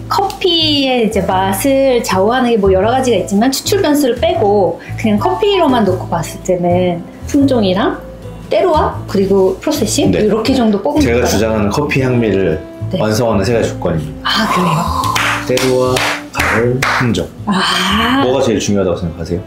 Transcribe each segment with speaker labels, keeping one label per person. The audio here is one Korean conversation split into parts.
Speaker 1: 커피의 이제 맛을 좌우하는 게 뭐 여러 가지가 있지만 추출 변수를 빼고 그냥 커피로만 놓고 봤을 때는 품종이랑 때로와 그리고 프로세싱
Speaker 2: 네.
Speaker 1: 이렇게 정도 뽑으면
Speaker 2: 제가
Speaker 1: 될까요?
Speaker 2: 주장하는 커피 향미를
Speaker 1: 네.
Speaker 2: 완성하는 세 가지 조건입니다.
Speaker 1: 아 그래요?
Speaker 2: 때로와 가을, 품종.
Speaker 1: 아
Speaker 2: 뭐가 제일 중요하다고 생각하세요?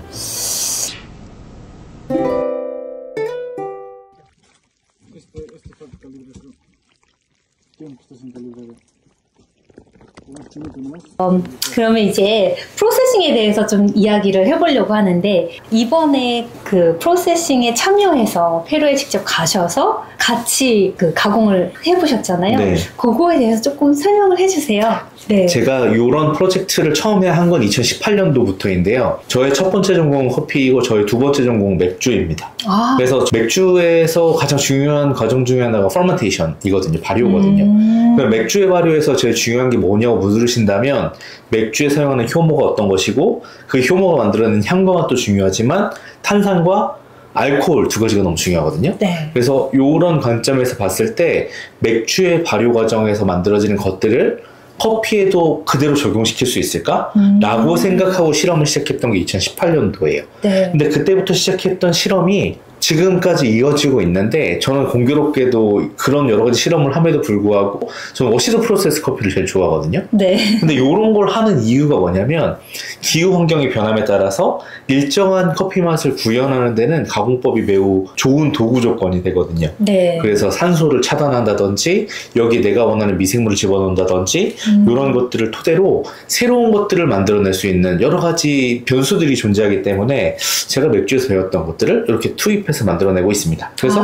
Speaker 1: 그러면 이제 프로세싱에 대해서 좀 이야기를 해보려고 하는데 이번에 그 프로세싱에 참여해서 페루에 직접 가셔서 같이 그 가공을 해보셨잖아요.
Speaker 2: 네.
Speaker 1: 그거에 대해서 조금 설명을 해주세요. 네.
Speaker 2: 제가 이런 프로젝트를 처음에 한 건 2018년도부터인데요. 저의 첫 번째 전공은 커피이고 저의 두 번째 전공은 맥주입니다.
Speaker 1: 아.
Speaker 2: 그래서 맥주에서 가장 중요한 과정 중에 하나가 퍼먼테이션이거든요. 발효거든요. 맥주의 발효에서 제일 중요한 게 뭐냐고 물으신다면 맥주에 사용하는 효모가 어떤 것이고 그 효모가 만들어내는 향과 맛도 중요하지만 탄산과 알코올 두 가지가 너무 중요하거든요.
Speaker 1: 네.
Speaker 2: 그래서 이런 관점에서 봤을 때 맥주의 발효 과정에서 만들어지는 것들을 커피에도 그대로 적용시킬 수 있을까? 라고 생각하고 실험을 시작했던 게 2018년도예요.
Speaker 1: 네.
Speaker 2: 근데 그때부터 시작했던 실험이 지금까지 이어지고 있는데 저는 공교롭게도 그런 여러 가지 실험을 함에도 불구하고 저는 어시드 프로세스 커피를 제일 좋아하거든요.
Speaker 1: 네.
Speaker 2: 근데 이런 걸 하는 이유가 뭐냐면 기후 환경의 변함에 따라서 일정한 커피 맛을 구현하는 데는 가공법이 매우 좋은 도구 조건이 되거든요.
Speaker 1: 네.
Speaker 2: 그래서 산소를 차단한다든지 여기 내가 원하는 미생물을 집어넣는다든지 이런 것들을 토대로 새로운 것들을 만들어낼 수 있는 여러 가지 변수들이 존재하기 때문에 제가 맥주에서 배웠던 것들을 이렇게 투입해서 만들어내고 있습니다. 그래서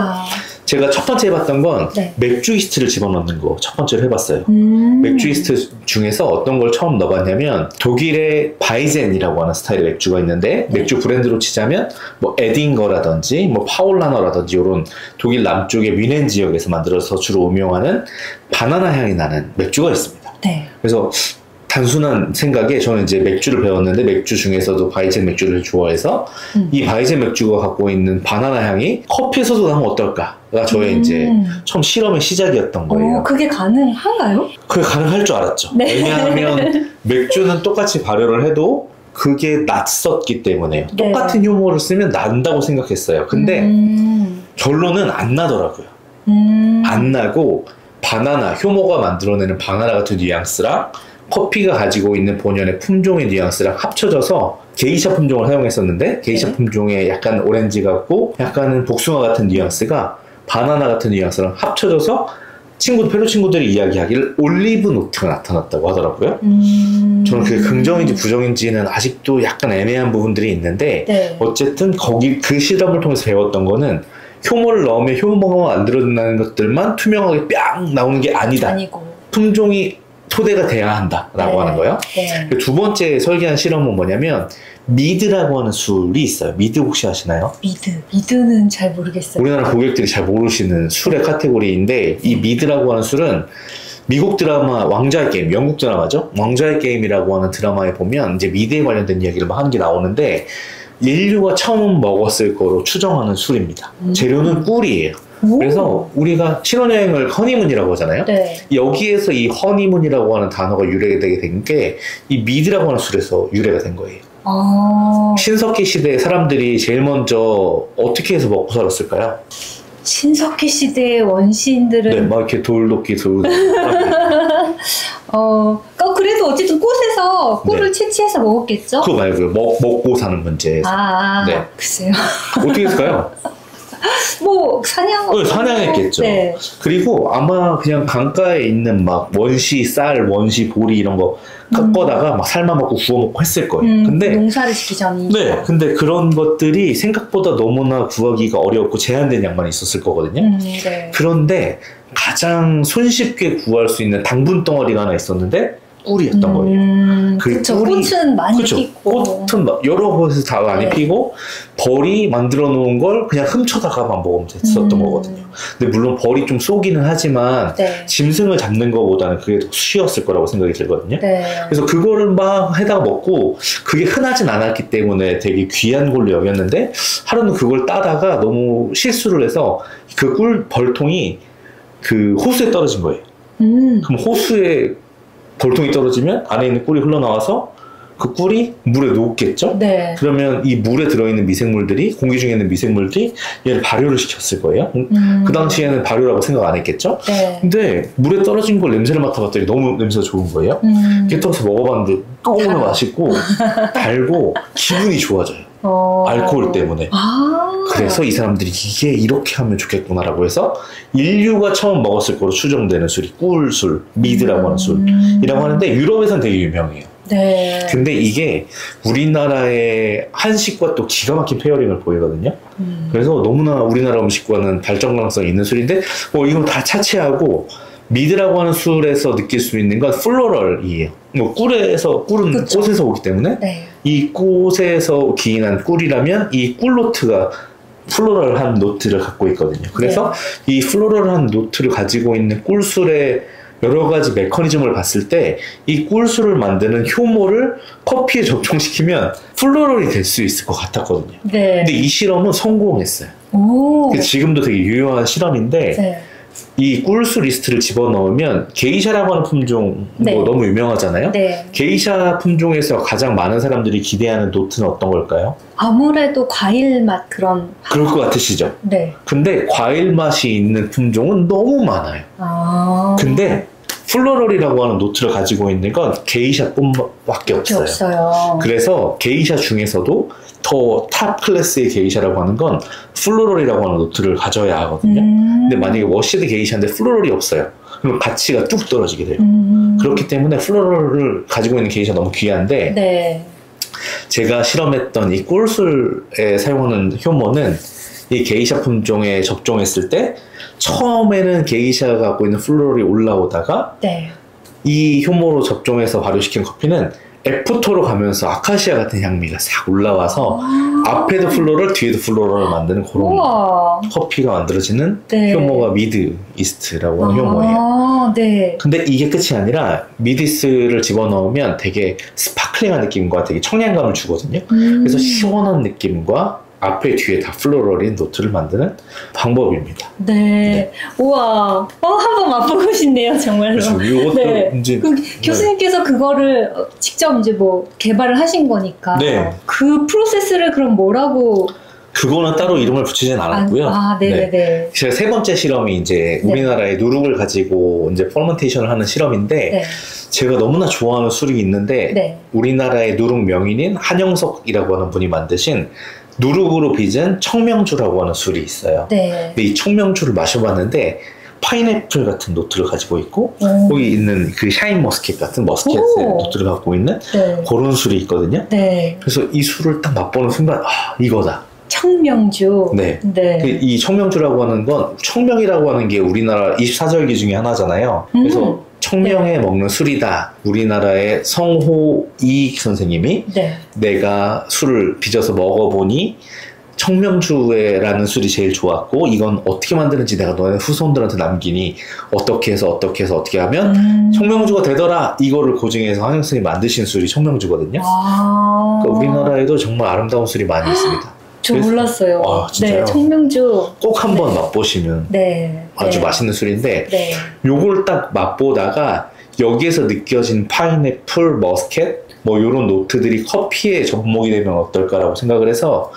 Speaker 2: 제가 첫 번째 해봤던 건
Speaker 1: 네.
Speaker 2: 맥주 이스트를 집어넣는 거 첫 번째로 해봤어요. 맥주 이스트 중에서 어떤 걸 처음 넣어봤냐면 독일의 바이젠이라고 하는 스타일의 맥주가 있는데 맥주 브랜드로 치자면 뭐 에딩거라든지 뭐 파울라너라든지 이런 독일 남쪽의 뮌헨 지역에서 만들어서 주로 음용하는 바나나 향이 나는 맥주가 있습니다.
Speaker 1: 네.
Speaker 2: 그래서 단순한 생각에 저는 이제 맥주를 배웠는데 맥주 중에서도 바이젠 맥주를 좋아해서 이 바이젠 맥주가 갖고 있는 바나나 향이 커피에서도 나면 어떨까가 저의 이제 처음 실험의 시작이었던 거예요.
Speaker 1: 그게 가능한가요?
Speaker 2: 그게 가능할 줄 알았죠.
Speaker 1: 네.
Speaker 2: 왜냐하면 맥주는 똑같이 발효를 해도 그게 낯섰기 때문에요.
Speaker 1: 네.
Speaker 2: 똑같은 효모를 쓰면 난다고 생각했어요. 근데 결론은 안 나더라고요. 안 나고 바나나, 효모가 만들어내는 바나나 같은 뉘앙스랑 커피가 가지고 있는 본연의 품종의 뉘앙스랑 합쳐져서 게이샤 품종을 사용했었는데 게이샤 품종의 약간 오렌지 같고 약간은 복숭아 같은 뉘앙스가 바나나 같은 뉘앙스랑 합쳐져서 페루 친구들이 이야기하기를 올리브 노트가 나타났다고 하더라고요. 저는 그게 긍정인지 부정인지는 아직도 약간 애매한 부분들이 있는데
Speaker 1: 네.
Speaker 2: 어쨌든 그 실험을 통해서 배웠던 거는 효모를 넣으면 효모가 만들어내는 것들만 투명하게 뿅 나오는 게 아니다.
Speaker 1: 아니고.
Speaker 2: 품종이 토대가 돼야 한다라고 하는 거예요.
Speaker 1: 네.
Speaker 2: 두 번째 설계한 실험은 뭐냐면 미드라고 하는 술이 있어요. 미드 혹시 아시나요?
Speaker 1: 미드는 잘 모르겠어요.
Speaker 2: 우리나라 고객들이 잘 모르시는 술의 카테고리인데 이 미드라고 하는 술은 미국 드라마 왕좌의 게임, 영국 드라마죠. 왕좌의 게임이라고 하는 드라마에 보면 이제 미드에 관련된 이야기를 막 하는 게 나오는데 인류가 처음 먹었을 거로 추정하는 술입니다. 재료는 꿀이에요. 그래서 우리가 신혼여행을 허니문이라고 하잖아요.
Speaker 1: 네.
Speaker 2: 여기에서 이 허니문이라고 하는 단어가 유래되게 된 게 이 미드라고 하는 술에서 유래가 된 거예요. 신석기 시대에 사람들이 제일 먼저 어떻게 해서 먹고 살았을까요?
Speaker 1: 신석기 시대의 원시인들은
Speaker 2: 네, 막 이렇게 돌도끼
Speaker 1: 그래도 어쨌든 꽃에서 꿀을
Speaker 2: 네.
Speaker 1: 채취해서 먹었겠죠?
Speaker 2: 그거 말고요. 먹고 사는 문제에서. 네.
Speaker 1: 글쎄요.
Speaker 2: 어떻게 했을까요?
Speaker 1: 뭐
Speaker 2: 사냥했겠죠.
Speaker 1: 네.
Speaker 2: 그리고 아마 그냥 강가에 있는 막 원시 쌀, 원시 보리 이런 거 깎아다가 막 삶아 먹고 구워 먹고 했을 거예요. 근데
Speaker 1: 농사를 짓기 전이.
Speaker 2: 네, 근데 그런 것들이 생각보다 너무나 구하기가 어렵고 제한된 양만 있었을 거거든요.
Speaker 1: 네.
Speaker 2: 그런데 가장 손쉽게 구할 수 있는 당분 덩어리가 하나 있었는데 꿀이었던 거예요.
Speaker 1: 그쵸. 꽃은 많이 피고.
Speaker 2: 꽃은 막 여러 곳에서 다 많이
Speaker 1: 네.
Speaker 2: 피고 벌이 만들어 놓은 걸 그냥 훔쳐다가만 먹으면 됐었던 거거든요. 근데 물론 벌이 좀 쏘기는 하지만
Speaker 1: 네.
Speaker 2: 짐승을 잡는 것보다는 그게 더 쉬웠을 거라고 생각이 들거든요.
Speaker 1: 네.
Speaker 2: 그래서 그거를 막 해다가 먹고 그게 흔하진 않았기 때문에 되게 귀한 걸로 여겼는데 하루는 그걸 따다가 너무 실수를 해서 그 꿀 벌통이 그 호수에 떨어진 거예요. 그럼 호수에 볼통이 떨어지면 안에 있는 꿀이 흘러나와서 그 꿀이 물에 녹겠죠?
Speaker 1: 네.
Speaker 2: 그러면 이 물에 들어있는 미생물들이, 공기 중에 있는 미생물들이 얘를 발효를 시켰을 거예요. 그 당시에는 발효라고 생각 안 했겠죠?
Speaker 1: 네.
Speaker 2: 근데 물에 떨어진 걸 냄새를 맡아봤더니 너무 냄새가 좋은 거예요. 깨떠서 먹어봤는데 너무 맛있고 달고 기분이 좋아져요. 알코올 때문에. 그래서 이 사람들이 이게 이렇게 하면 좋겠구나라고 해서 인류가 처음 먹었을 거로 추정되는 술이 꿀술, 미드라고 하는 술이라고 하는데 유럽에서는 되게 유명해요.
Speaker 1: 네.
Speaker 2: 근데 이게 우리나라의 한식과 또 기가 막힌 페어링을 보이거든요. 그래서 너무나 우리나라 음식과는 발전 가능성이 있는 술인데 이건 다 차치하고 미드라고 하는 술에서 느낄 수 있는 건 플로럴이에요. 꿀은 그쵸. 꽃에서 오기 때문에
Speaker 1: 네.
Speaker 2: 이 꽃에서 기인한 꿀이라면 이 꿀노트가 플로럴한 노트를 갖고 있거든요. 그래서 네. 이 플로럴한 노트를 가지고 있는 꿀술의 여러 가지 메커니즘을 봤을 때 이 꿀술을 만드는 효모를 커피에 접종시키면 플로럴이 될 수 있을 것 같았거든요. 네. 근데 이 실험은 성공했어요. 지금도 되게 유효한 실험인데 네. 이 꿀술 리스트를 집어넣으면 게이샤라고 하는 품종 네. 너무 유명하잖아요. 네. 게이샤 품종에서 가장 많은 사람들이 기대하는 노트는 어떤 걸까요?
Speaker 1: 아무래도 과일 맛 그런.
Speaker 2: 그럴 것 같으시죠?
Speaker 1: 네.
Speaker 2: 근데 과일 맛이 있는 품종은 너무 많아요. 근데 플로럴이라고 하는 노트를 가지고 있는 건 게이샤뿐밖에 없어요. 그래서 게이샤 중에서도 더 탑 클래스의 게이샤라고 하는 건 플로럴이라고 하는 노트를 가져야 하거든요. 근데 만약에 워시드 게이샤인데 플로럴이 없어요. 그럼 가치가 뚝 떨어지게 돼요. 그렇기 때문에 플로럴을 가지고 있는 게이샤 너무 귀한데 네. 제가 실험했던 이 꿀술에 사용하는 효모는 이 게이샤 품종에 접종했을 때 처음에는 게이샤가 갖고 있는 플로럴이 올라오다가 네. 이 효모로 접종해서 발효시킨 커피는 애프터로 가면서 아카시아 같은 향미가 싹 올라와서 앞에도 플로럴, 뒤에도 플로럴을 만드는 그런 우와. 커피가 만들어지는 네. 효모가 미드 이스트라고 하는 효모예요. 네. 근데 이게 끝이 아니라 미드 이스트를 집어넣으면 되게 스파클링한 느낌과 되게 청량감을 주거든요. 그래서 시원한 느낌과 앞에 뒤에 다 플로럴인 노트를 만드는 방법입니다.
Speaker 1: 네. 네. 우와. 한번 맛보고 싶네요, 정말로.
Speaker 2: 그렇죠. 이것도
Speaker 1: 네.
Speaker 2: 이제
Speaker 1: 교수님께서 그거를 직접 이제 뭐 개발을 하신 거니까. 네. 그 프로세스를 그럼 뭐라고?
Speaker 2: 그거는 따로 이름을 붙이진 않았고요.
Speaker 1: 네네네.
Speaker 2: 네. 제가 세 번째 실험이 이제 우리나라의 누룩을 가지고 이제 퍼먼테이션을 하는 실험인데 네. 제가 너무나 좋아하는 술이 있는데 네. 우리나라의 누룩 명인인 한영석이라고 하는 분이 만드신 누룩으로 빚은 청명주라고 하는 술이 있어요. 네. 근데 이 청명주를 마셔봤는데 파인애플 같은 노트를 가지고 있고 거기 있는 그 샤인 머스켓 같은 머스켓의 노트를 갖고 있는 네. 그런 술이 있거든요. 네. 그래서 이 술을 딱 맛보는 순간 이거다.
Speaker 1: 청명주.
Speaker 2: 네. 네. 이 청명주라고 하는 건 청명이라고 하는 게 우리나라 24절기 중에 하나잖아요. 그래서 청명에 네. 먹는 술이다. 우리나라의 성호이익 선생님이 네. 내가 술을 빚어서 먹어보니 청명주라는 술이 제일 좋았고 이건 어떻게 만드는지 내가 너네 후손들한테 남기니 어떻게 해서 어떻게 하면 청명주가 되더라. 이거를 고증해서 한영 선생님이 만드신 술이 청명주거든요. 그러니까 우리나라에도 정말 아름다운 술이 많이 있습니다.
Speaker 1: 저 몰랐어요.
Speaker 2: 진짜요?
Speaker 1: 네, 청명주
Speaker 2: 꼭 한번 네. 맛보시면 네. 아주 네. 맛있는 술인데 네. 요걸 딱 맛보다가 여기에서 느껴진 파인애플, 머스켓 뭐 요런 노트들이 커피에 접목이 되면 어떨까라고 생각을 해서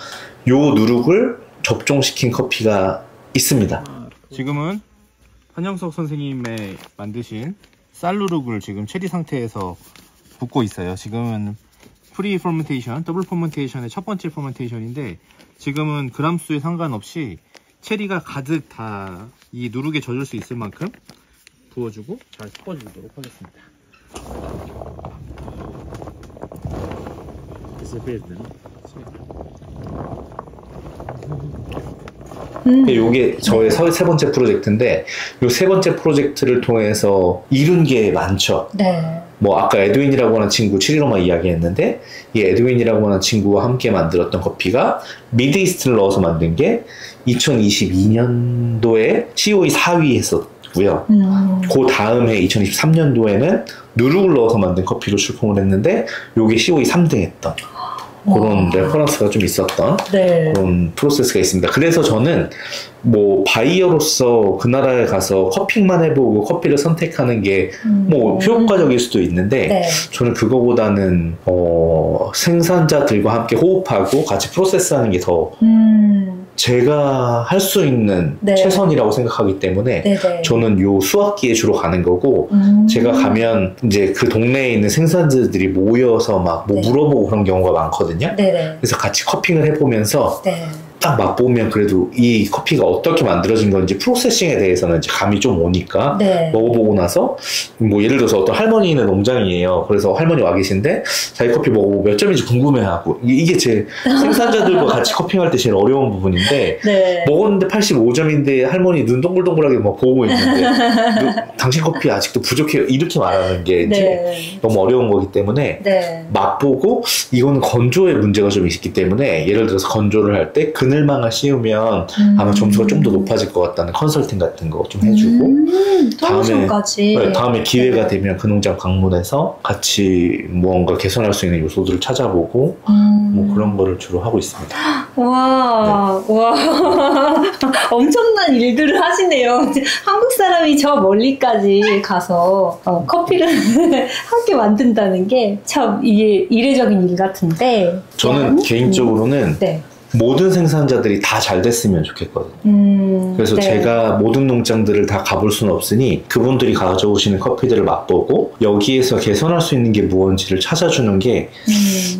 Speaker 2: 요 누룩을 접종시킨 커피가 있습니다.
Speaker 3: 지금은 한영석 선생님의 만드신 쌀누룩을 지금 체리 상태에서 붓고 있어요. 지금은 프리 퍼멘테이션, 더블 퍼멘테이션의 첫 번째 퍼멘테이션인데 지금은 그람수에 상관없이 체리가 가득 다 이 누룩에 젖을 수 있을 만큼 부어주고 잘 섞어주도록 하겠습니다.
Speaker 2: 요게 저의 세 번째 프로젝트인데 요 세 번째 프로젝트를 통해서 이룬 게 많죠. 네. 뭐 아까 에드윈이라고 하는 친구 715만 이야기했는데 이 에드윈이라고 하는 친구와 함께 만들었던 커피가 미드이스트를 넣어서 만든 게 2022년도에 COE 4위 했었고요. 그 다음 해 2023년도에는 누룩을 넣어서 만든 커피로 출품을 했는데 요게 COE 3등 했던 그런 레퍼런스가 좀 있었던
Speaker 1: 네.
Speaker 2: 그런 프로세스가 있습니다. 그래서 저는 뭐 바이어로서 그 나라에 가서 커핑만 해보고 커피를 선택하는 게 뭐 효과적일 수도 있는데
Speaker 1: 네.
Speaker 2: 저는 그거보다는 생산자들과 함께 호흡하고 같이 프로세스하는 게 더 제가 할 수 있는
Speaker 1: 네.
Speaker 2: 최선이라고 생각하기 때문에
Speaker 1: 네네.
Speaker 2: 저는 요 수학기에 주로 가는 거고 제가 가면 이제 그 동네에 있는 생산자들이 모여서 막 뭐
Speaker 1: 네.
Speaker 2: 물어보고 그런 경우가 많거든요.
Speaker 1: 네네.
Speaker 2: 그래서 같이 커핑을 해보면서
Speaker 1: 네.
Speaker 2: 딱 맛보면 그래도 이 커피가 어떻게 만들어진 건지 프로세싱에 대해서는 이제 감이 좀 오니까
Speaker 1: 네.
Speaker 2: 먹어보고 나서 뭐 예를 들어서 어떤 할머니는 농장이에요. 그래서 할머니 와 계신데 자기 커피 먹어보고 몇 점인지 궁금해하고 이게 제 생산자들과 같이 커핑할 때 제일 어려운 부분인데
Speaker 1: 네.
Speaker 2: 먹었는데 85점인데 할머니 눈 동글동글하게 막 보고 있는데 당신 커피 아직도 부족해요 이렇게 말하는 게 이제
Speaker 1: 네.
Speaker 2: 너무 어려운 거기 때문에
Speaker 1: 네.
Speaker 2: 맛보고 이거는 건조의 문제가 좀 있기 때문에 예를 들어서 건조를 할 때 그늘망을 씌우면 아마 점수가 좀 더 높아질 것 같다는 컨설팅 같은 거 좀 해주고 다음에 기회가 되면 그 농장 방문해서 같이 무언가 개선할 수 있는 요소들을 찾아보고 뭐 그런 거를 주로 하고 있습니다.
Speaker 1: 와, 네. 와, 엄청난 일들을 하시네요. 한국 사람이 저 멀리까지 가서 커피를 함께 만든다는 게 참 이게 이례적인 일 같은데.
Speaker 2: 저는 개인적으로는
Speaker 1: 네.
Speaker 2: 모든 생산자들이 다 잘 됐으면 좋겠거든요. 그래서
Speaker 1: 네.
Speaker 2: 제가 모든 농장들을 다 가볼 수는 없으니 그분들이 가져오시는 커피들을 맛보고 여기에서 개선할 수 있는 게 무엇인지를 찾아주는 게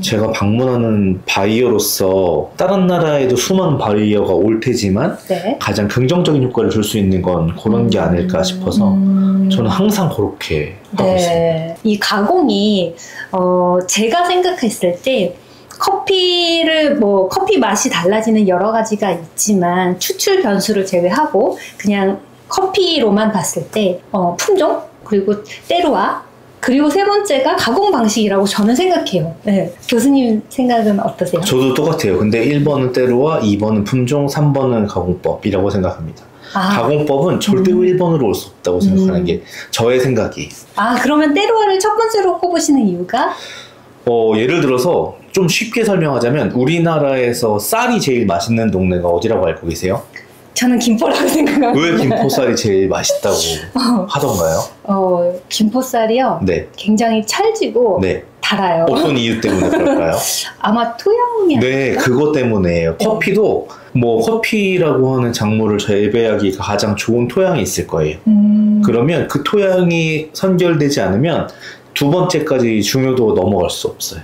Speaker 2: 제가 방문하는 바이어로서 다른 나라에도 수많은 바이어가 올 테지만
Speaker 1: 네.
Speaker 2: 가장 긍정적인 효과를 줄 수 있는 건 그런 게 아닐까 싶어서 저는 항상 그렇게 하고 있습니다.
Speaker 1: 네. 이 가공이 제가 생각했을 때 커피를 커피 맛이 달라지는 여러 가지가 있지만 추출 변수를 제외하고 그냥 커피로만 봤을 때 품종 그리고 때루와 그리고 세 번째가 가공 방식이라고 저는 생각해요. 네. 교수님 생각은 어떠세요?
Speaker 2: 저도 똑같아요. 근데 1번은 때루와 2번은 품종 3번은 가공법이라고 생각합니다. 가공법은 절대로 1번으로 올 수 없다고 생각하는 게 저의 생각이에요.
Speaker 1: 그러면 때루와를 첫 번째로 꼽으시는 이유가?
Speaker 2: 예를 들어서 좀 쉽게 설명하자면 우리나라에서 쌀이 제일 맛있는 동네가 어디라고 알고 계세요?
Speaker 1: 저는 김포라고 생각합니다.
Speaker 2: 왜 김포쌀이 제일 맛있다고 하던가요?
Speaker 1: 김포쌀이요?
Speaker 2: 네.
Speaker 1: 굉장히 찰지고
Speaker 2: 네.
Speaker 1: 달아요.
Speaker 2: 어떤 이유 때문에 그럴까요?
Speaker 1: 아마 토양이
Speaker 2: 네, 그것 때문에요.
Speaker 1: 네.
Speaker 2: 커피도 커피라고 하는 작물을 재배하기가 가장 좋은 토양이 있을 거예요. 그러면 그 토양이 선결되지 않으면 두 번째까지 중요도가 넘어갈 수 없어요.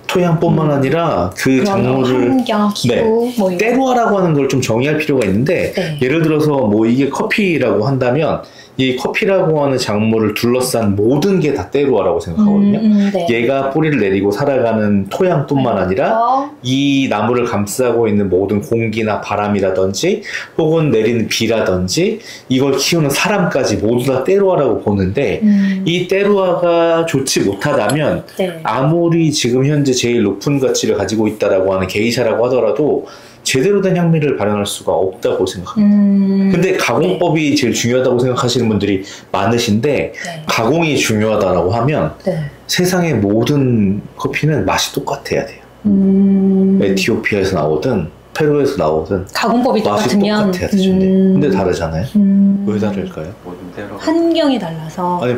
Speaker 2: 토양뿐만 아니라 그 작물을
Speaker 1: 환경, 기후,
Speaker 2: 때루와라고 하는 걸 좀 정의할 필요가 있는데
Speaker 1: 네.
Speaker 2: 예를 들어서 이게 커피라고 한다면 이 커피라고 하는 작물을 둘러싼 모든 게 다 때루와라고 생각하거든요.
Speaker 1: 네.
Speaker 2: 얘가 뿌리를 내리고 살아가는 토양뿐만 아니라 이 나무를 감싸고 있는 모든 공기나 바람이라든지 혹은 내리는 비라든지 이걸 키우는 사람까지 모두 다 때루와라고 보는데 이 때루와가 좋지 못하다면
Speaker 1: 네.
Speaker 2: 아무리 지금 현재 제일 높은 가치를 가지고 있다라고 하는 게이샤라고 하더라도 제대로 된 향미를 발현할 수가 없다고 생각합니다. 근데 가공법이
Speaker 1: 네.
Speaker 2: 제일 중요하다고 생각하시는 분들이 많으신데
Speaker 1: 네.
Speaker 2: 가공이 중요하다라고 하면
Speaker 1: 네.
Speaker 2: 세상의 모든 커피는 맛이 똑같아야 돼요. 에티오피아에서 나오든 페루에서 나오든
Speaker 1: 가공법이
Speaker 2: 맛이
Speaker 1: 똑같으면
Speaker 2: 똑같아야 되는데 근데 다르잖아요. 왜 다를까요?
Speaker 1: 환경이 달라서
Speaker 2: 아니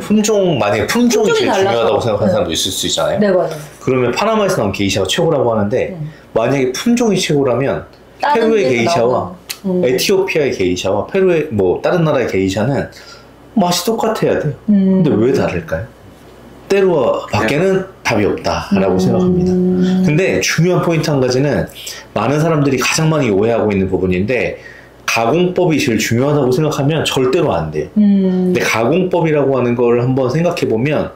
Speaker 2: 만약에 품종이 제일
Speaker 1: 달라서.
Speaker 2: 중요하다고 생각하는
Speaker 1: 네.
Speaker 2: 사람도 있을 수 있잖아요.
Speaker 1: 네, 맞아요.
Speaker 2: 그러면 파나마에서 나온 게이샤가 최고라고 하는데 만약에 품종이 최고라면 페루의 게이샤와 에티오피아의 게이샤와 페루의 다른 나라의 게이샤는 맛이 똑같아야 돼요. 근데 왜 다를까요? 때루와 밖에는 답이 없다라고 생각합니다. 근데 중요한 포인트 한 가지는 많은 사람들이 가장 많이 오해하고 있는 부분인데 가공법이 제일 중요하다고 생각하면 절대로 안 돼요. 근데 가공법이라고 하는 걸 한번 생각해 보면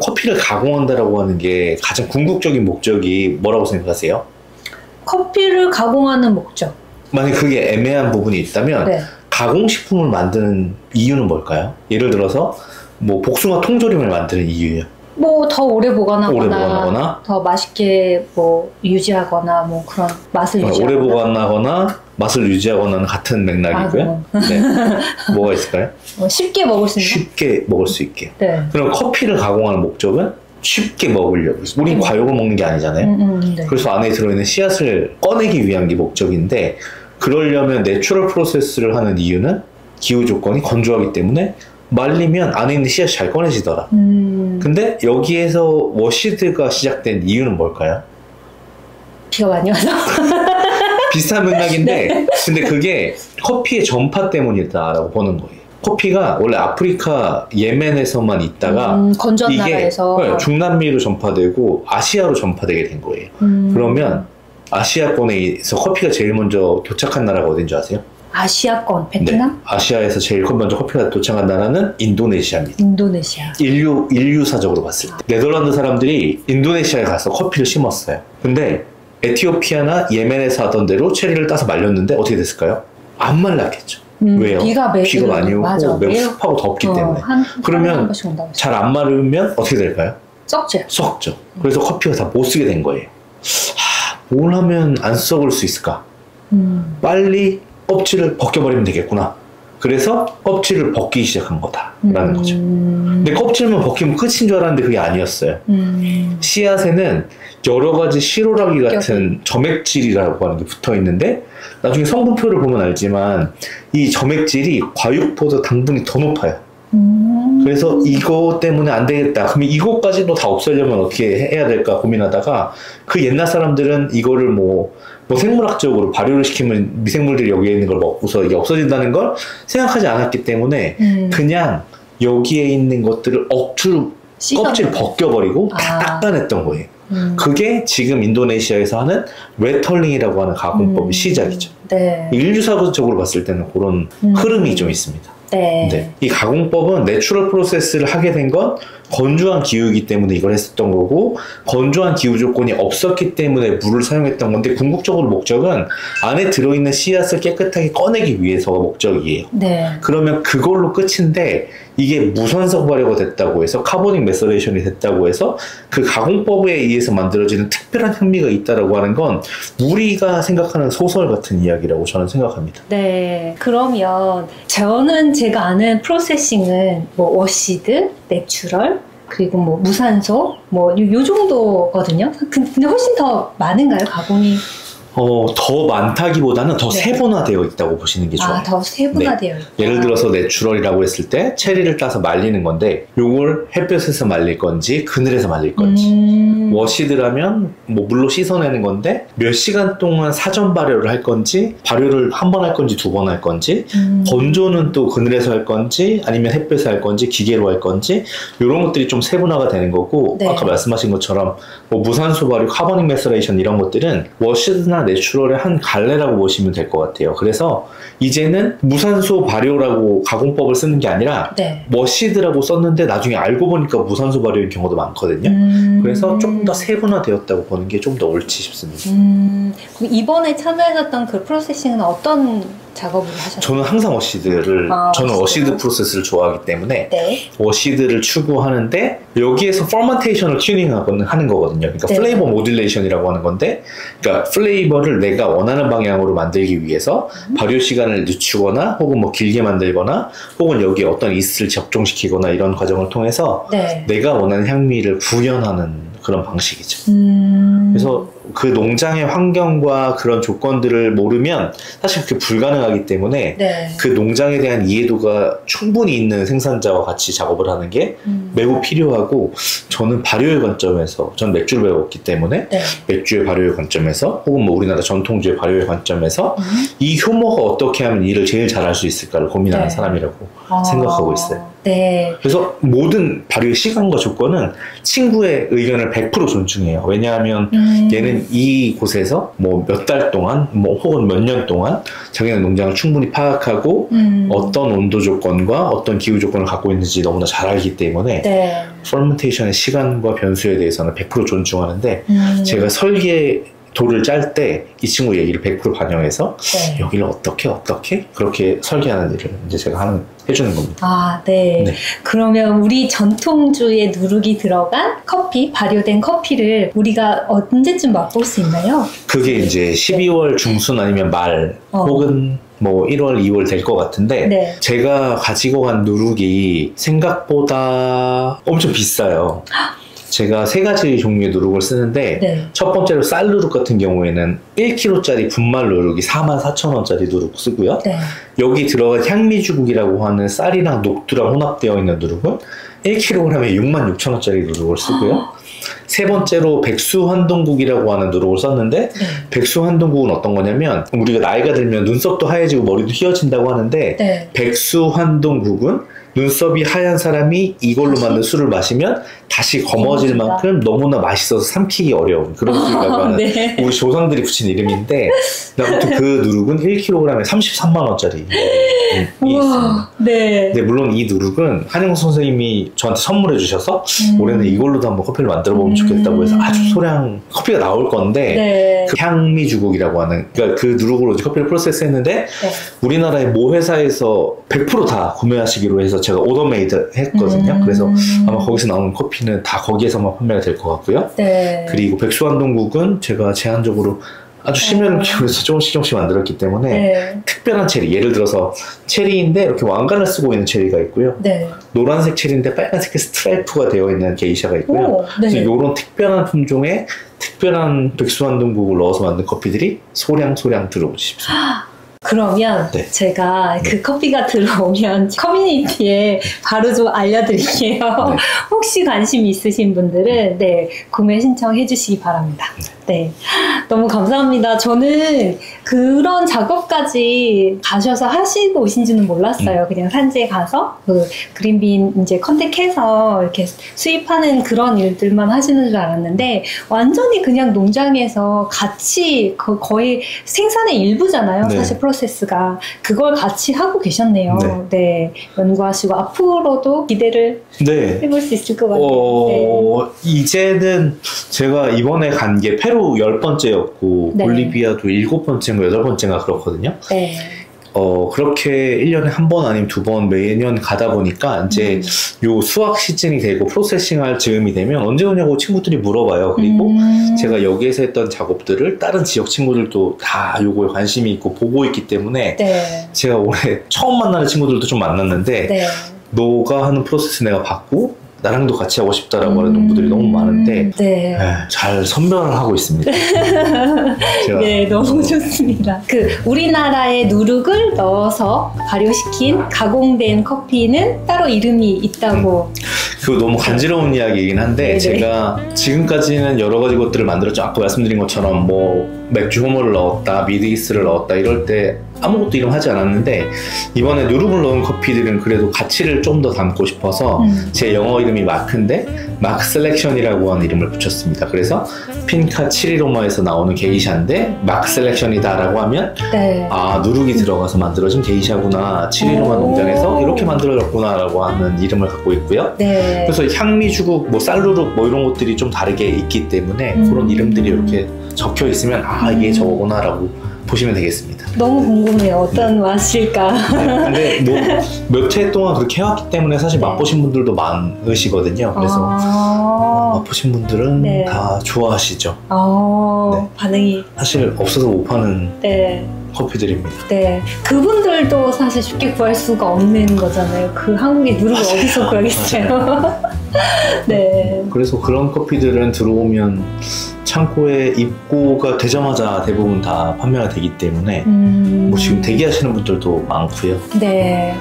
Speaker 2: 커피를 가공한다라고 하는 게 가장 궁극적인 목적이 뭐라고 생각하세요?
Speaker 1: 커피를 가공하는 목적.
Speaker 2: 만약 그게 애매한 부분이 있다면
Speaker 1: 네.
Speaker 2: 가공식품을 만드는 이유는 뭘까요? 예를 들어서 복숭아 통조림을 만드는 이유예요.
Speaker 1: 더 오래 보관하거나,
Speaker 2: 오래 보관하거나
Speaker 1: 더 맛있게 유지하거나 그런 맛을 유지하거나.
Speaker 2: 오래 보관하거나 맛을 유지하거나는 같은 맥락이고요. 네. 뭐가 있을까요?
Speaker 1: 쉽게 먹을 수 있는.
Speaker 2: 쉽게 먹을 수 있게.
Speaker 1: 네.
Speaker 2: 그럼 커피를 가공하는 목적은 쉽게 먹으려고. 우린 과육을 먹는 게 아니잖아요.
Speaker 1: 네.
Speaker 2: 그래서 안에 들어있는 씨앗을 꺼내기 위한 게 목적인데, 그러려면 내추럴 프로세스를 하는 이유는 기후 조건이 건조하기 때문에 말리면 안에 있는 씨앗이 잘 꺼내지더라. 근데 여기에서 워시드가 시작된 이유는 뭘까요?
Speaker 1: 비가 많이 와서.
Speaker 2: 비슷한 맥락인데
Speaker 1: 네.
Speaker 2: 근데 그게 커피의 전파 때문이다라고 보는 거예요. 커피가 원래 아프리카 예멘에서만 있다가
Speaker 1: 건조한
Speaker 2: 이게
Speaker 1: 나라에서
Speaker 2: 중남미로 전파되고 아시아로 전파되게 된 거예요. 그러면 아시아권에서 커피가 제일 먼저 도착한 나라가 어딘지 아세요?
Speaker 1: 아시아권, 베트남?
Speaker 2: 네. 아시아에서 제일 먼저 커피가 도착한 나라는 인도네시아입니다.
Speaker 1: 인도네시아.
Speaker 2: 인류사적으로 봤을 때 네덜란드 사람들이 인도네시아에 가서 커피를 심었어요. 근데 에티오피아나 예멘에서 하던 대로 체리를 따서 말렸는데 어떻게 됐을까요? 안 말랐겠죠. 왜요?
Speaker 1: 비가
Speaker 2: 많이 오고
Speaker 1: 맞아.
Speaker 2: 매우 습하고 덥기 때문에.
Speaker 1: 그러면
Speaker 2: 잘 안 마르면 어떻게 될까요?
Speaker 1: 썩죠.
Speaker 2: 그래서 커피가 다 못 쓰게 된 거예요. 뭘 하면 안 썩을 수 있을까? 빨리 껍질을 벗겨버리면 되겠구나. 그래서 껍질을 벗기기 시작한 거다라는 거죠. 근데 껍질만 벗기면 끝인 줄 알았는데 그게 아니었어요. 씨앗에는 여러 가지 시로라기 같은 점액질이라고 하는 게 붙어 있는데, 나중에 성분표를 보면 알지만 이 점액질이 과육보다 당분이 더 높아요. 그래서 이거 때문에 안 되겠다. 그러면 이거까지도 다 없애려면 어떻게 해야 될까 고민하다가, 그 옛날 사람들은 이거를 뭐 생물학적으로 발효를 시키면 미생물들이 여기에 있는 걸 먹고서 이게 없어진다는 걸 생각하지 않았기 때문에 그냥 여기에 있는 것들을 억지로 껍질 벗겨버리고 다 닦아냈던 거예요. 그게 지금 인도네시아에서 하는 웨털링이라고 하는 가공법의 시작이죠.
Speaker 1: 네.
Speaker 2: 인류사적으로 봤을 때는 그런 흐름이 좀 있습니다.
Speaker 1: 네.
Speaker 2: 네. 이 가공법은 내추럴 프로세스를 하게 된 건 건조한 기후이기 때문에 이걸 했었던 거고, 건조한 기후 조건이 없었기 때문에 물을 사용했던 건데, 궁극적으로 목적은 안에 들어있는 씨앗을 깨끗하게 꺼내기 위해서가 목적이에요.
Speaker 1: 네.
Speaker 2: 그러면 그걸로 끝인데, 이게 무선성 발효가 됐다고 해서, 카보닉 메서레이션이 됐다고 해서 그 가공법에 의해서 만들어지는 특별한 흥미가 있다라고 하는 건 우리가 생각하는 소설 같은 이야기라고 저는 생각합니다.
Speaker 1: 네. 그러면 저는 제가 아는 프로세싱은 뭐 워시드, 내추럴, 그리고 뭐 무산소, 뭐 요 정도거든요. 근데 훨씬 더 많은가요, 가공이?
Speaker 2: 더 많다기보다는 더
Speaker 1: 네.
Speaker 2: 세분화되어 있다고 보시는 게 좋아요.
Speaker 1: 더 세분화되어 있다.
Speaker 2: 예를 들어서 내추럴이라고 했을 때 체리를 따서 말리는 건데, 요걸 햇볕에서 말릴 건지 그늘에서 말릴 건지, 워시드라면 뭐 물로 씻어내는 건데 몇 시간 동안 사전 발효를 할 건지, 발효를 한 번 할 건지 두 번 할 건지, 건조는 또 그늘에서 할 건지 아니면 햇볕에 할 건지 기계로 할 건지, 이런 것들이 좀 세분화가 되는 거고,
Speaker 1: 네.
Speaker 2: 아까 말씀하신 것처럼 뭐 무산소 발효, 카보닉 메서레이션 이런 것들은 워시드나 내추럴의 한 갈래라고 보시면 될 것 같아요. 그래서 이제는 무산소 발효라고 가공법을 쓰는 게 아니라
Speaker 1: 네.
Speaker 2: 워시드라고 썼는데 나중에 알고 보니까 무산소 발효인 경우도 많거든요. 그래서 조금 더 세분화되었다고 보는 게 좀 더 옳지 싶습니다.
Speaker 1: 그럼 이번에 참여하셨던 그 프로세싱은 어떤 작업을 하셨어요?
Speaker 2: 저는 항상 저는 워시드 프로세스를 좋아하기 때문에
Speaker 1: 네.
Speaker 2: 워시드를 추구하는데, 여기에서 퍼먼테이션을 튜닝하는 거거든요. 그러니까
Speaker 1: 네.
Speaker 2: 플레이버 모듈레이션이라고 하는 건데, 그러니까 플레이버를 내가 원하는 방향으로 만들기 위해서 발효 시간을 늦추거나 혹은 뭐 길게 만들거나 혹은 여기에 어떤 이스트를 적종시키거나 이런 과정을 통해서
Speaker 1: 네.
Speaker 2: 내가 원하는 향미를 구현하는 그런 방식이죠. 그래서 그 농장의 환경과 그런 조건들을 모르면 사실 그게 불가능하기 때문에
Speaker 1: 네.
Speaker 2: 그 농장에 대한 이해도가 충분히 있는 생산자와 같이 작업을 하는 게 매우 필요하고, 저는 발효의 관점에서, 전 맥주를 배웠기 때문에
Speaker 1: 네.
Speaker 2: 맥주의 발효의 관점에서 혹은 뭐 우리나라 전통주의 발효의 관점에서 이 효모가 어떻게 하면 일을 제일 잘할 수 있을까를 고민하는
Speaker 1: 네.
Speaker 2: 사람이라고 생각하고 있어요.
Speaker 1: 네.
Speaker 2: 그래서 모든 발효의 시간과 조건은 친구의 의견을 100% 존중해요. 왜냐하면 얘는 이 곳에서 뭐 몇 달 동안 뭐 혹은 몇 년 동안 자기네 농장을 충분히 파악하고 어떤 온도 조건과 어떤 기후 조건을 갖고 있는지 너무나 잘 알기 때문에
Speaker 1: 네.
Speaker 2: 퍼멘테이션의 시간과 변수에 대해서는 100% 존중하는데, 제가 설계도를 짤 때 이 친구 얘기를 100% 반영해서
Speaker 1: 네.
Speaker 2: 여기를 어떻게 그렇게 설계하는 일을 이제 제가 해주는 겁니다.
Speaker 1: 네.
Speaker 2: 네.
Speaker 1: 그러면 우리 전통주의 누룩이 들어간 커피, 발효된 커피를 우리가 언제쯤 맛볼 수 있나요?
Speaker 2: 그게 이제 12월 중순 아니면 말 혹은 뭐 1월, 2월 될 것 같은데,
Speaker 1: 네.
Speaker 2: 제가 가지고 간 누룩이 생각보다 엄청 비싸요. 제가 3가지 종류의 누룩을 쓰는데
Speaker 1: 네.
Speaker 2: 첫 번째로 쌀 누룩 같은 경우에는 1kg짜리 분말 누룩이 44,000원짜리 누룩 쓰고요.
Speaker 1: 네.
Speaker 2: 여기 들어간 향미주국이라고 하는 쌀이랑 녹두랑 혼합되어 있는 누룩은 1kg에 66,000원짜리 누룩을 쓰고요. 세 번째로 백수환동국이라고 하는 누룩을 썼는데
Speaker 1: 네.
Speaker 2: 백수환동국은 어떤 거냐면 우리가 나이가 들면 눈썹도 하얘지고 머리도 휘어진다고 하는데
Speaker 1: 네.
Speaker 2: 백수환동국은 눈썹이 하얀 사람이 이걸로 만든 술을 마시면 다시 검어질
Speaker 1: 검어진다.
Speaker 2: 만큼 너무나 맛있어서 삼키기 어려운 그런 술이라고 하는
Speaker 1: 네.
Speaker 2: 우리 조상들이 붙인 이름인데 아무튼 그 누룩은 1kg에 33만원짜리 있습니다.
Speaker 1: 네.
Speaker 2: 근데 물론 이 누룩은 한영석 선생님이 저한테 선물해 주셔서 올해는 이걸로도 한번 커피를 만들어 보면 좋겠다고 해서 아주 소량 커피가 나올 건데
Speaker 1: 네.
Speaker 2: 그 향미주국이라고 하는 그러니까 그 누룩으로 이제 커피를 프로세스 했는데
Speaker 1: 네.
Speaker 2: 우리나라의 모 회사에서 100% 다 구매하시기로 해서 제가 오더메이드 했거든요. 그래서 아마 거기서 나오는 커피는 다 거기에서만 판매가 될 것 같고요.
Speaker 1: 네.
Speaker 2: 그리고 백수환동국은 제가 제한적으로 아주 심혈을 기울여서 조금씩 만들었기 때문에
Speaker 1: 네.
Speaker 2: 특별한 체리, 예를 들어서 체리인데 이렇게 왕관을 쓰고 있는 체리가 있고요.
Speaker 1: 네.
Speaker 2: 노란색 체리인데 빨간색 스트라이프가 되어 있는 게이샤가 있고요.
Speaker 1: 오, 네.
Speaker 2: 그래서 이런 특별한 품종의 특별한 백수환동국을 넣어서 만든 커피들이 소량 들어오십시오.
Speaker 1: 그러면
Speaker 2: 네.
Speaker 1: 제가 그 커피가 들어오면 커뮤니티에 바로 좀 알려드릴게요.
Speaker 2: 네.
Speaker 1: 혹시 관심 있으신 분들은 네, 구매 신청해 주시기 바랍니다. 네. 너무 감사합니다. 저는 그런 작업까지 가셔서 하시고 오신지는 몰랐어요. 그냥 산지에 가서 그 그린빈 이제 컨택해서 이렇게 수입하는 그런 일들만 하시는 줄 알았는데 완전히 그냥 농장에서 같이 거의 생산의 일부잖아요.
Speaker 2: 네.
Speaker 1: 사실 프로세스가 그걸 같이 하고 계셨네요.
Speaker 2: 네.
Speaker 1: 네. 연구하시고 앞으로도 기대를
Speaker 2: 네.
Speaker 1: 해볼 수 있을 것 같아요. 네.
Speaker 2: 이제는 제가 이번에 간 게 페루 10번째였고
Speaker 1: 네.
Speaker 2: 볼리비아도 7번째인가 8번째인가 그렇거든요.
Speaker 1: 네.
Speaker 2: 그렇게 1년에 한 번 아니면 2번 매년 가다 보니까 이제 요 수확 시즌이 되고 프로세싱 할 즈음이 되면 언제 오냐고 친구들이 물어봐요. 그리고 제가 여기에서 했던 작업들을 다른 지역 친구들도 다 요거에 관심이 있고 보고 있기 때문에
Speaker 1: 네.
Speaker 2: 제가 올해 처음 만나는 친구들도 좀 만났는데
Speaker 1: 네.
Speaker 2: 너가 하는 프로세스 내가 봤고 나랑도 같이 하고 싶다라고 하는 농부들이 너무 많은데
Speaker 1: 네.
Speaker 2: 잘 선별을 하고 있습니다. 제가
Speaker 1: 네, 너무 좋습니다. 그 우리나라의 누룩을 넣어서 발효시킨 가공된 커피는 따로 이름이 있다고.
Speaker 2: 그거 너무 간지러운 이야기이긴 한데
Speaker 1: 네네.
Speaker 2: 제가 지금까지는 여러 가지 것들을 만들었죠. 아까 말씀드린 것처럼 뭐 맥주 호모를 넣었다, 미드이스를 넣었다 이럴 때 아무것도 이름 하지 않았는데 이번에 누룩을 넣은 커피들은 그래도 가치를 좀 더 담고 싶어서 제 영어 이름이 마크인데 마크 셀렉션이라고 하는 이름을 붙였습니다. 그래서 핀카 715마에서 나오는 게이샤인데 마크 셀렉션이다 라고 하면
Speaker 1: 네.
Speaker 2: 아 누룩이 들어가서 만들어진 게이샤구나 715마 농장에서 이렇게 만들어졌구나 라고 하는 이름을 갖고 있고요.
Speaker 1: 네.
Speaker 2: 그래서 향미주국, 뭐 쌀누룩 뭐 이런 것들이 좀 다르게 있기 때문에 그런 이름들이 이렇게 적혀 있으면 아 이게 저거구나 라고 보시면 되겠습니다.
Speaker 1: 너무 궁금해요. 어떤 맛일까?
Speaker 2: 네, 근데 몇 해 동안 그렇게 해왔기 때문에 사실
Speaker 1: 네.
Speaker 2: 맛보신 분들도 많으시거든요. 그래서 맛보신 분들은
Speaker 1: 네.
Speaker 2: 다 좋아하시죠.
Speaker 1: 네. 반응이.
Speaker 2: 사실 없어서 못 파는
Speaker 1: 네.
Speaker 2: 커피들입니다.
Speaker 1: 네. 그분들도 사실 쉽게 구할 수가 없는 거잖아요. 그 한국의 누룩을 어디서 구하겠어요? 네.
Speaker 2: 그래서 그런 커피들은 들어오면 창고에 입고가 되자마자 대부분 다 판매가 되기 때문에 뭐 지금 대기하시는 분들도 많고요.
Speaker 1: 네.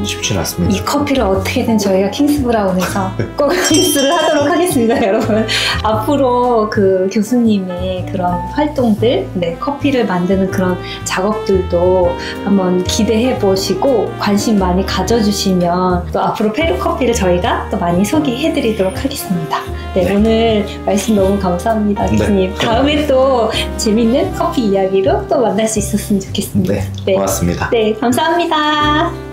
Speaker 2: 쉽지는 않습니다.
Speaker 1: 이 커피를 어떻게든 저희가 킹스브라운에서 꼭 믹스를 하도록 하겠습니다, 여러분. 앞으로 그 교수님의 그런 활동들, 네, 커피를 만드는 그런 작업들도 한번 기대해 보시고 관심 많이 가져주시면 또 앞으로 페루 커피를 저희가 또 많이 소개해 드리도록 하겠습니다. 네, 오늘 말씀 너무 감사합니다, 교수님.
Speaker 2: 네.
Speaker 1: 다음에 또 재밌는 커피 이야기로 또 만날 수 있었으면 좋겠습니다.
Speaker 2: 네, 고맙습니다.
Speaker 1: 네, 감사합니다.